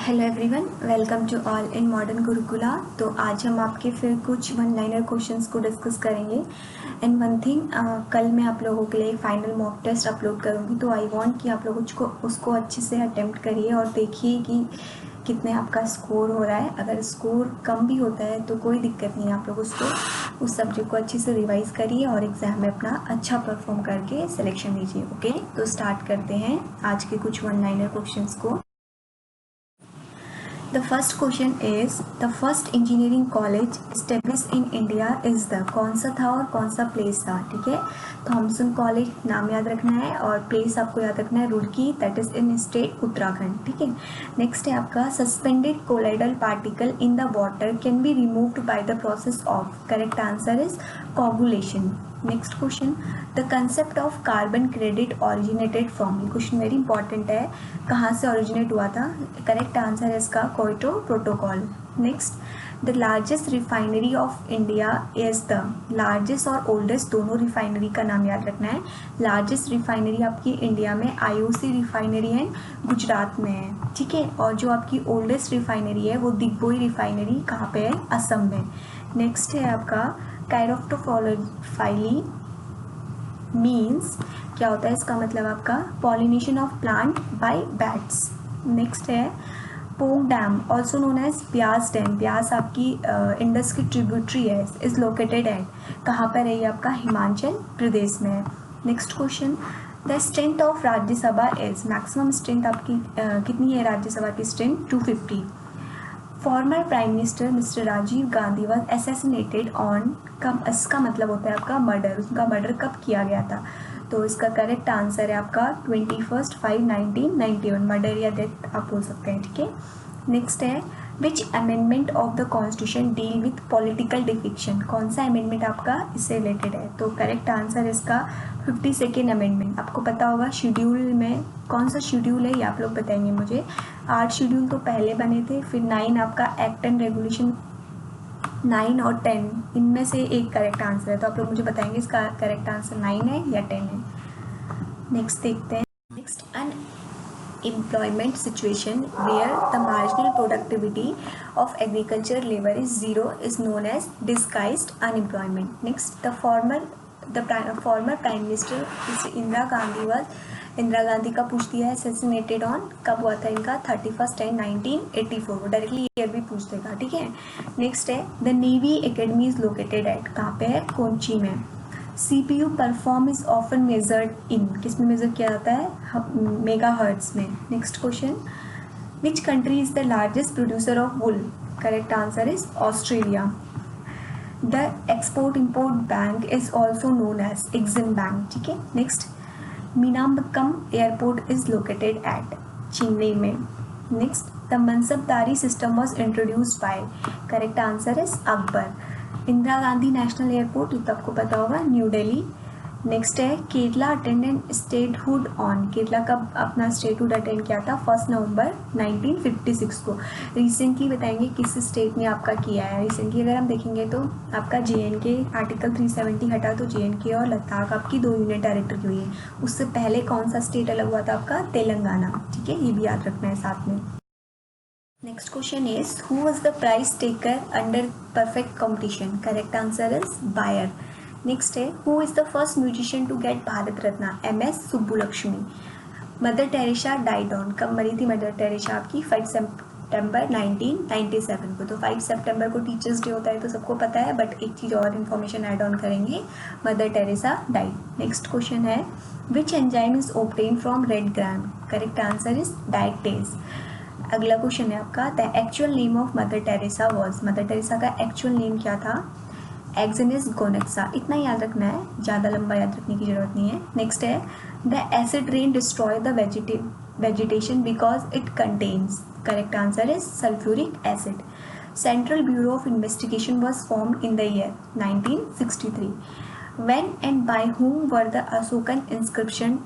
Hello everyone, welcome to all in modern Gurukula. तो आज हम आपके फिर कुछ वन लाइनर क्वेश्चंस को डिस्कस करेंगे। एंड वन थिंग, कल मैं आप लोगों के लिए फाइनल मॉक टेस्ट अपलोड करूँगी, तो आई वांट कि आप लोग उसको अच्छे से अटेम्प्ट करिए और देखिए कि कितने आपका स्कोर हो रहा है। अगर स्कोर कम भी होता है तो कोई दिक्कत नहीं है, आप लोग उस सब्जेक्ट को अच्छे से रिवाइज करिए और एग्ज़ाम में अपना अच्छा परफॉर्म करके सिलेक्शन लीजिए। ओके, तो स्टार्ट करते हैं आज के कुछ वन लाइनर क्वेश्चंस को। The first question is the first engineering college established in India is the, कौन सा था और कौन सा प्लेस था। ठीक है, थॉमसन कॉलेज नाम याद रखना है और प्लेस आपको याद रखना है Roorkee, that is in state Uttarakhand. ठीक है, नेक्स्ट है आपका suspended colloidal particle in the water can be removed by the process of, correct answer is coagulation. Next question, the concept of carbon credit originated from, ये question very important है, कहाँ से originate हुआ था। Correct answer है इसका Kyoto protocol. Next, the largest refinery of India is the, largest और oldest दोनों रिफाइनरी का नाम याद रखना है। लार्जेस्ट रिफाइनरी आपकी इंडिया में आईओसी रिफाइनरी है, गुजरात में है। ठीक है, और जो आपकी ओल्डेस्ट रिफाइनरी है वो दिग्बोई रिफाइनरी कहाँ पे है, असम में। नेक्स्ट है आपका कायरोप्टोफाइली मीन्स, क्या होता है इसका मतलब आपका, pollination of plant by bats. Next है Pong dam also known as Beas dam, Beas आपकी इंडस की ट्रिब्यूटरी है, इज लोकेटेड एट, कहाँ पर है ये आपका, हिमाचल प्रदेश में है। Next question, the strength of Rajya Sabha is, maximum strength आपकी कितनी है राज्यसभा की strength, 250। Former prime minister mister Rajiv Gandhi was assassinated on, कब, इसका मतलब होता है आपका मर्डर, उसका मर्डर कब किया गया था। तो इसका करेक्ट आंसर है आपका 21/5/1991, मर्डर या डेथ आप बोल सकते हैं। ठीक है, नेक्स्ट है विच amendment of the constitution deal with political defection, कौन सा अमेंडमेंट आपका इससे रिलेटेड है। तो करेक्ट आंसर इसका 52nd अमेंडमेंट। आपको पता होगा शेड्यूल में कौन सा शेड्यूल है, ये आप लोग बताएंगे मुझे। 8 शेड्यूल तो पहले बने थे, फिर 9 आपका एक्ट एंड रेगुलेशन, 9 और 10 इनमें से एक करेक्ट आंसर है, तो आप लोग मुझे बताएंगे इसका करेक्ट आंसर 9 है या 10 है। नेक्स्ट देखते हैं, next employment situation where the marginal productivity of agriculture labour is 0 is known as disguised unemployment. Next, the former prime minister Indira Gandhi का पूछ दिया है, असैसिनेटेड ऑन, कब हुआ था इनका, 31/10/1984, वो डायरेक्टली ईयर भी पूछ देगा। ठीक है, नेक्स्ट है the navy academy is located at, कहाँ पे है, कोच्चि में। CPU perform is often measured in, किस में मेजर किया जाता है, मेगा हर्ट्स में। Next question, which country is the largest producer of wool, correct answer is Australia. The export import bank is also known as EXIM bank. ठीक है, next, Meenambakkam airport is located at, Chennai में। Next, the mansabdari system was introduced by, correct answer is Akbar. Indira Gandhi national airport, ये तो आपको पता होगा, new Delhi. Next है Kerala attendant statehood on, Kerala कब अपना स्टेटहुड अटेंड किया था, 1 नवंबर 1956 को। रिसेंटली बताएंगे किस स्टेट ने आपका किया है। रिसेंटली अगर हम देखेंगे तो आपका JNK, आर्टिकल 370 हटा तो JNK और लद्दाख आपकी 2 यूनियन टेरिटरी हुई है। उससे पहले कौन सा स्टेट अलग हुआ था आपका, तेलंगाना। ठीक है, ये भी याद रखना है साथ में। Next question is who was the price taker under perfect competition, correct answer is buyer. Next है who is the first musician to get Bharat Ratna, MS Subbulakshmi. Mother Teresa died on, कब मरी थी मदर टेरेसा आपकी, 5 सितंबर 1997 को। तो 5 सितंबर को टीचर्स डे होता है तो सबको पता है, बट एक चीज़ और इन्फॉर्मेशन ऐड ऑन करेंगे, Mother Teresa died. Next question है which enzyme is obtain from red gram, correct answer is diastase. अगला क्वेश्चन है आपका the actual name of Mother Teresa was, Mother Teresa का एक्चुअल नेम क्या था, एग्जेनिस गोनेक्सा। इतना याद रखना है, ज़्यादा लंबा याद रखने की जरूरत नहीं है। नेक्स्ट है the acid rain destroy the vegetation because it contains, correct answer is sulphuric acid. Central bureau of investigation was formed in the year 1963। When and by whom were the Asokan inscription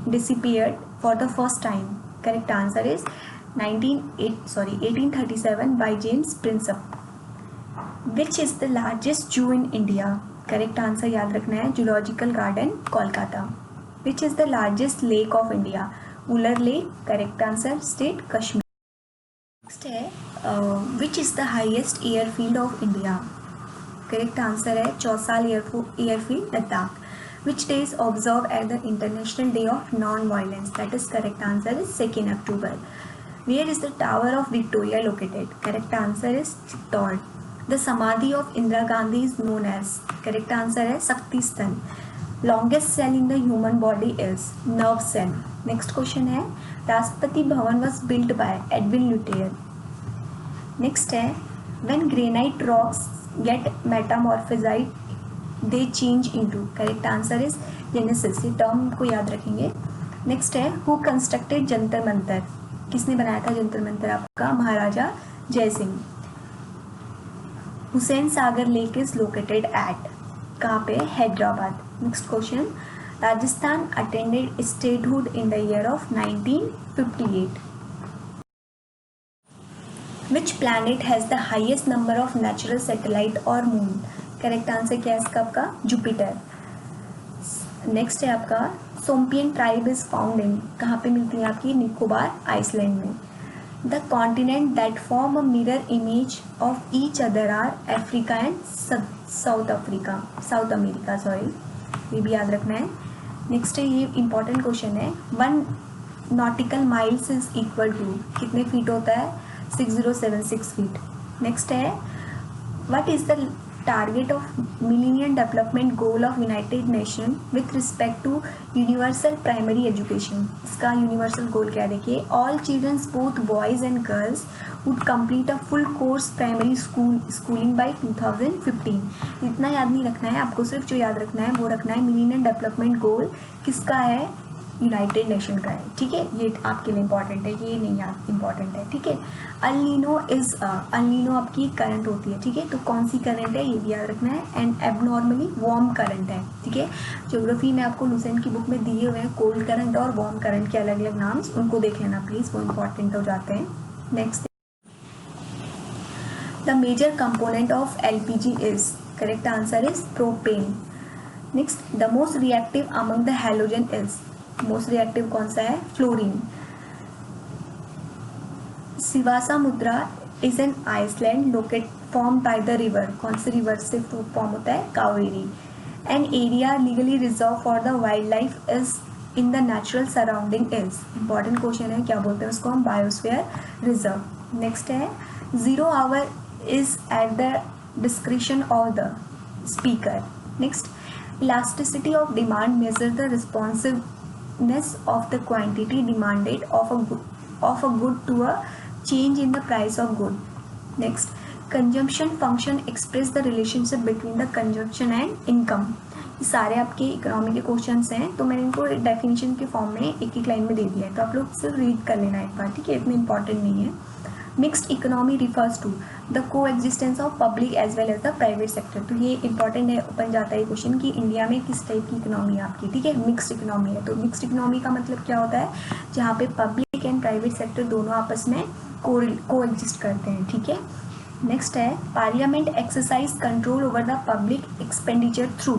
disappeared for the first time? Correct answer is 1837 by James Prinsep. Which is the largest zoo in India? Correct answer याद रखना है, Zoological Garden, Kolkata. Which is the largest lake of India? Uller Lake. Correct answer, state Kashmir. Next है which is the highest airfield of India. Correct answer है Chushul airfield Ladakh. Which day is observe at the international day of non violence. That is correct answer is 2 October. Where is the tower of Victoria located. Correct answer is Chittor. The samadhi of Indira Gandhi is known as. Correct answer है Shakti Sthal. Longest cell in the human body is nerve cell. Next question है Rashtrapati Bhavan was build by Edwin Lutyens. Next है when granite rocks get metamorphosed they change into. Correct answer is genesis. ये term को याद रखेंगे। Next है who constructed Jantar Mantar. किसने बनाया था जंतर मंतर आपका? Maharaja Jai Singh. Hussain Sagar lake is located at. कहाँ पे? Hyderabad. Next question Rajasthan attended statehood in the year of 1958। Which planet has the highest number of natural satellite और मून। करेक्ट आंसर क्या है इसका आपका? जुपिटर। नेक्स्ट है आपका Shompen tribe is found in. कहाँ पे मिलती है आपकी? निकोबार आइसलैंड में। The continent that form a mirror image of each other are Africa and south America sorry, ये भी याद रखना है। नेक्स्ट है ये इंपॉर्टेंट क्वेश्चन है 1 nautical miles is equal to. कितने फीट होता है? 6076 फीट। नेक्स्ट है what is the target of millennium development goal of United Nation with respect to universal primary education. इसका यूनिवर्सल गोल क्या है? देखिए all childrens both boys and girls would complete a full course primary schooling by 2015। इतना याद नहीं रखना है आपको, सिर्फ जो याद रखना है वो रखना है मिलेनियम डेवलपमेंट गोल किसका है? यूनाइटेड नेशन का है। ठीक है, ये आपके लिए इंपॉर्टेंट है, ये नहीं याद इंपॉर्टेंट है। ठीक है, अल-नीनो आपकी करंट होती है। ठीक है, तो कौन सी करंट है ये भी याद रखना है। एंड एबनॉर्मली वार्म करंट है। ठीक है, ज्योग्राफी में आपको लुसेंट की बुक में दिए हुए हैं कोल्ड करंट और वार्म करंट के अलग अलग नाम, उनको देख लेना प्लीज, वो इंपॉर्टेंट हो जाते हैं। Next the major component of LPG is. Correct answer is propane. Next the most reactive among the halogen is. Most reactive कौन सा है? Fluorine. Sivasamudra is an island locate form by the river. कौन से river से form होता है? Kaveri. An area legally reserve for the wild life is in the natural surrounding is. Important question है, क्या बोलते हैं उसको हम? Biosphere reserve. नेक्स्ट है 0 our is at the discretion of the speaker. Next elasticity of demand measure the responsiveness of the quantity demanded of a good to a change in the price of good. Next, consumption function express the relationship between the consumption and income. ये सारे आपके economy के questions हैं, तो मैंने इनको definition के form में एक एक लाइन में दे दिया है, तो आप लोग सिर्फ रीड कर लेना एक बार। ठीक है, इतने इंपॉर्टेंट नहीं है। Mixed economy refers to the coexistence of public as well as the private sector. तो ये इंपॉर्टेंट है, बन जाता है क्वेश्चन कि इंडिया में किस टाइप की इकोनॉमी है आपकी। ठीक है, मिक्स्ड इकोनॉमी है। तो मिक्स्ड इकोनॉमी का मतलब क्या होता है? जहाँ पे पब्लिक एंड प्राइवेट सेक्टर दोनों आपस में को एग्जिस्ट करते हैं। ठीक है, नेक्स्ट है parliament exercise control over the public expenditure through.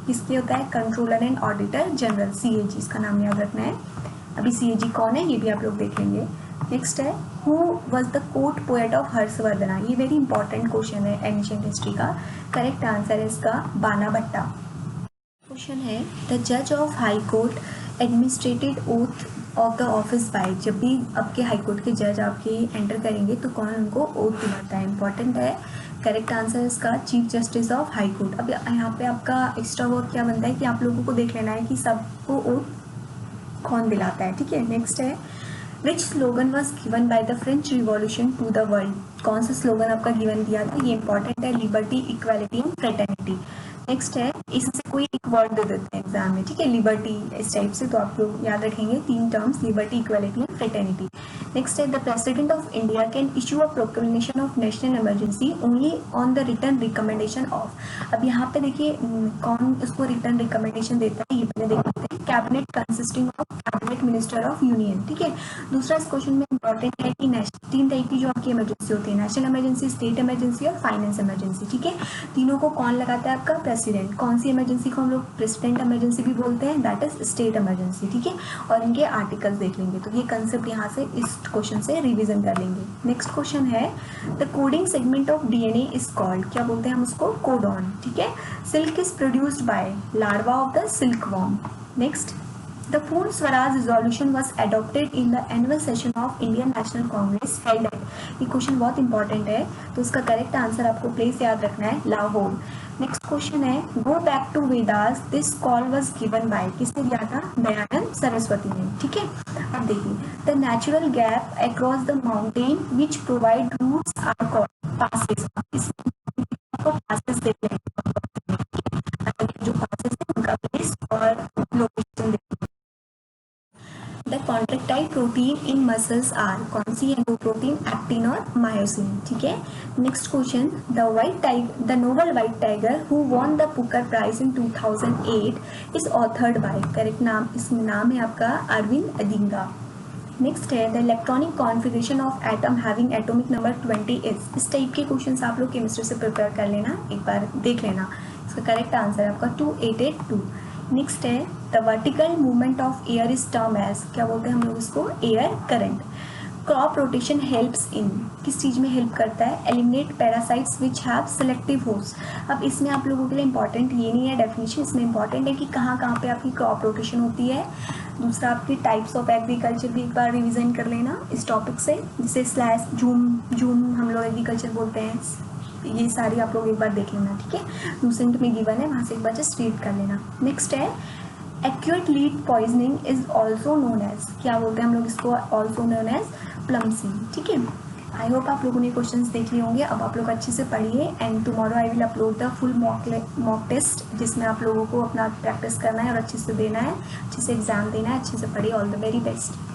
किसके होता है? Controller and auditor general, CAG, इसका नाम याद रखना है। अभी CAG कौन है ये भी आप लोग देख लेंगे। नेक्स्ट है who was the court poet of Harshavardhana. ये वेरी इंपॉर्टेंट क्वेश्चन है एंशिएंट हिस्ट्री का। करेक्ट आंसर है इसका बाना भट्टा। क्वेश्चन है द जज of high court administrated oath of the office by. जब भी आपके हाई कोर्ट के जज आपके एंटर करेंगे तो कौन उनको ओथ दिलाता है? इंपॉर्टेंट है। करेक्ट आंसर इसका chief justice of high court. अब यहाँ पे आपका एक्स्ट्रा वर्क क्या बनता है कि आप लोगों को देख लेना है कि सबको ओथ कौन दिलाता है। ठीक है, नेक्स्ट है which slogan was given by the French revolution to the world. कौन सा स्लोगन आपका गिवन दिया था? ये इंपॉर्टेंट है, liberty equality and fraternity. Next है इससे कोई एक वर्ड दे देते हैं एग्जाम में। ठीक है, लिबर्टी इस टाइप से, तो आप लोग याद रखेंगे 3 terms, liberty equality and fraternity. Next है the president of India can issue a proclamation of national emergency only on the written recommendation of. अब यहाँ पे देखिए कौन उसको रिटर्न रिकमेंडेशन देता है, ये पहले देख लेते हैं। Cabinet consisting of cabinet minister of union, ठीक है। दूसरा इस क्वेश्चन में इंपॉर्टेंट है कि 3 टाइप की जो आपकी इमरजेंसी होती है, नेशनल इमरजेंसी, स्टेट इमरजेंसी और फाइनेंस इमरजेंसी, ठीक है। तीनों को कौन लगाता है? आपका प्रेसिडेंट। कौन सी इमरजेंसी को हम लोग प्रेसिडेंट इमरजेंसी भी बोलते हैं, दैट इज स्टेट इमरजेंसी, ठीक है। और इनके आर्टिकल्स देख लेंगे, तो ये कंसेप्ट यहाँ से इस क्वेश्चन से रिविजन कर लेंगे। नेक्स्ट क्वेश्चन है the coding segment of DNA is called, क्या बोलते हैं हम उसको? कोडॉन, ठीक है। Silk is produced by larva of the silk worm. Next, the Poon Swaraj resolution was adopted in the annual session of Indian National Congress held at, ये question बहुत important है, तो इसका करेक्ट आंसर आपको place याद रखना है, Lahore. Next question है go back to Vedas, this call was given by, किसने दिया था? दयानंद सरस्वती ने, ठीक है। अब देखिए, the natural gap across the mountain which provide routes are called passes, इसको पासेस देख लेंगे, जो पासेस है उनका प्लेस और लोकेशन देखेंगे। The contractile protein in muscles are, कौन सी है वो प्रोटीन? एक्टिन और मायोसिन, ठीक है। Next question, the noble white tiger who won the pucker prize in 2008 is authored by, करेक्ट नाम, इसमें नाम है आपका अरविंद अदिंगा। नेक्स्ट है the electronic configuration of atom having atomic number 20 is, इस टाइप के क्वेश्चन आप लोग केमिस्ट्री से प्रिपेयर कर लेना, एक बार देख लेना। इसका करेक्ट आंसर है आपका 2882। नेक्स्ट है the vertical movement of air is term as, क्या बोलते हैं हम लोग इसको? Air current. Crop rotation helps in, किस चीज़ में हेल्प करता है? Eliminate parasites which have selective host. अब इसमें आप लोगों के लिए इंपॉर्टेंट ये नहीं है डेफिनेशन, इसमें इंपॉर्टेंट है कि कहाँ कहाँ पे आपकी क्रॉप रोटेशन होती है। दूसरा आपकी टाइप्स ऑफ एग्रीकल्चर भी एक बार रिविजन कर लेना इस टॉपिक से, जिसे स्लैश जूम हम लोग एग्रीकल्चर बोलते हैं, ये सारी आप लोग एक बार देख लेना, ठीक है। लूसेंट में गिवन है, वहाँ से एक बार जस्ट रीड कर लेना। नेक्स्ट है acute lead poisoning is also known as, क्या बोलते हैं हम लोग इसको? ऑल्सो नोन एज प्लम्सी, ठीक है। आई होप आप लोगों ने क्वेश्चंस देख लिए होंगे, अब आप लोग अच्छे से पढ़िए and tomorrow I will upload the full mock test, जिसमें आप लोगों को अपना प्रैक्टिस करना है और अच्छे से देना है, अच्छे से एग्जाम देना है, अच्छे से पढ़िए। All the very best.